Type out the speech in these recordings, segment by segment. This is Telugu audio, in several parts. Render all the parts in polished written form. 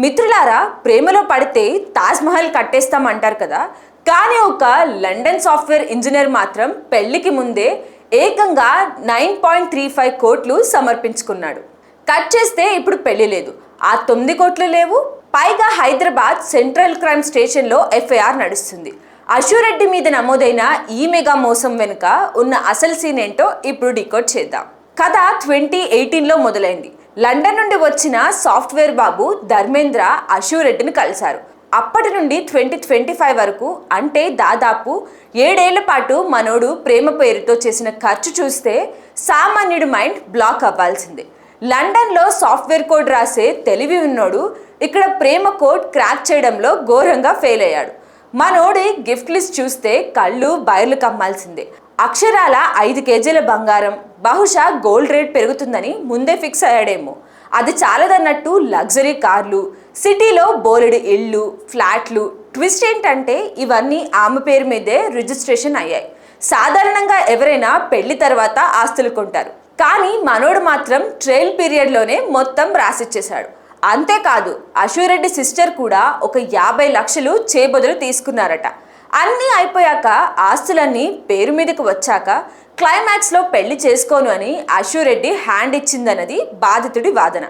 మిత్రులారా, ప్రేమలో పడితే తాజ్ మహల్ కట్టేస్తామంటారు కదా. కానీ ఒక లండన్ సాఫ్ట్వేర్ ఇంజనీర్ మాత్రం పెళ్లికి ముందే ఏకంగా 9.35 కోట్లు సమర్పించుకున్నాడు. కట్ చేస్తే ఇప్పుడు పెళ్లి లేదు, ఆ 9 కోట్లు లేవు. పైగా హైదరాబాద్ సెంట్రల్ క్రైమ్ స్టేషన్లో ఎఫ్ఐఆర్ నడుస్తుంది. అశురెడ్డి మీద నమోదైన ఈ మెగా మోసం వెనుక ఉన్న అసలు సీన్ ఏంటో ఇప్పుడు డికోడ్ చేద్దాం. కథ 2018లో మొదలైంది. లండన్ నుండి వచ్చిన సాఫ్ట్వేర్ బాబు ధర్మేంద్ర అశురెడ్డిని కలిశారు. అప్పటి నుండి 2025 వరకు, అంటే దాదాపు 7 ఏళ్ల పాటు మనోడు ప్రేమ పేరుతో చేసిన ఖర్చు చూస్తే సామాన్యుడి మైండ్ బ్లాక్ అవ్వాల్సిందే. లండన్లో సాఫ్ట్వేర్ కోడ్ రాసే తెలివి ఉన్నోడు ఇక్కడ ప్రేమ కోడ్ క్రాక్ చేయడంలో ఘోరంగా ఫెయిల్ అయ్యాడు. మనోడి గిఫ్ట్ లిస్ట్ చూస్తే కళ్ళు బయర్లు కమ్మాల్సిందే. అక్షరాల 5 కేజీల బంగారం, బహుశా గోల్డ్ రేట్ పెరుగుతుందని ముందే ఫిక్స్ అయ్యాడేమో. అది చాలదన్నట్టు లగ్జరీ కార్లు, సిటీలో బోలెడు ఇళ్ళు, ఫ్లాట్లు. ట్విస్ట్ ఏంటంటే ఇవన్నీ ఆమె పేరు మీదే రిజిస్ట్రేషన్ అయ్యాయి. సాధారణంగా ఎవరైనా పెళ్లి తర్వాత ఆస్తులు కొంటారు, కానీ మనోడు మాత్రం ట్రయల్ పీరియడ్లోనే మొత్తం రాసిచ్చేశాడు. అంతేకాదు, అశురెడ్డి సిస్టర్ కూడా ఒక 50 లక్షలు చేబదులు తీసుకున్నారట. అన్నీ అయిపోయాక, ఆస్తులన్నీ పేరు మీదకి వచ్చాక క్లైమాక్స్లో పెళ్లి చేసుకోను అని అశురెడ్డి హ్యాండ్ ఇచ్చిందన్నది బాధితుడి వాదన.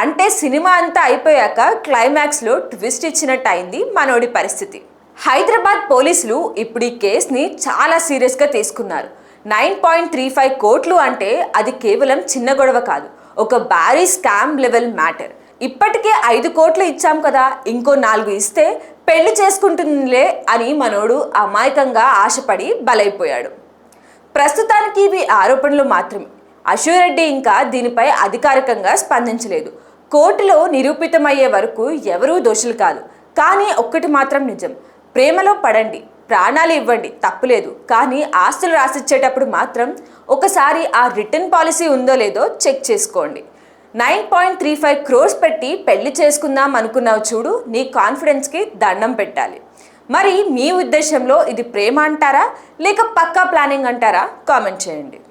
అంటే సినిమా అంతా అయిపోయాక క్లైమాక్స్లో ట్విస్ట్ ఇచ్చినట్టు అయింది మనోడి పరిస్థితి. హైదరాబాద్ పోలీసులు ఇప్పుడు ఈ కేసుని చాలా సీరియస్గా తీసుకున్నారు. 9.35 కోట్లు అంటే అది కేవలం చిన్న గొడవ కాదు, ఒక భారీ స్కామ్ లెవెల్ మ్యాటర్. ఇప్పటికే 5 కోట్లు ఇచ్చాం కదా, ఇంకో 4 ఇస్తే పెళ్లి చేసుకుంటుందిలే అని మనోడు అమాయకంగా ఆశపడి బలైపోయాడు. ప్రస్తుతానికి ఇవి ఆరోపణలు మాత్రమే. అశురెడ్డి ఇంకా దీనిపై అధికారికంగా స్పందించలేదు. కోర్టులో నిరూపితమయ్యే వరకు ఎవరూ దోషులు కాదు. కానీ ఒక్కటి మాత్రం నిజం, ప్రేమలో పడండి, ప్రాణాలు ఇవ్వండి, తప్పులేదు. కానీ ఆస్తులు రాసిచ్చేటప్పుడు మాత్రం ఒకసారి ఆ రిటర్న్ పాలసీ ఉందో లేదో చెక్ చేసుకోండి. 9.35 crores పెట్టి పెళ్లి చేసుకుందాం అనుకున్నావు చూడు, నీ కాన్ఫిడెన్స్కి దండం పెట్టాలి. మరి మీ ఉద్దేశంలో ఇది ప్రేమ అంటారా లేక పక్కా ప్లానింగ్ అంటారా? కామెంట్ చేయండి.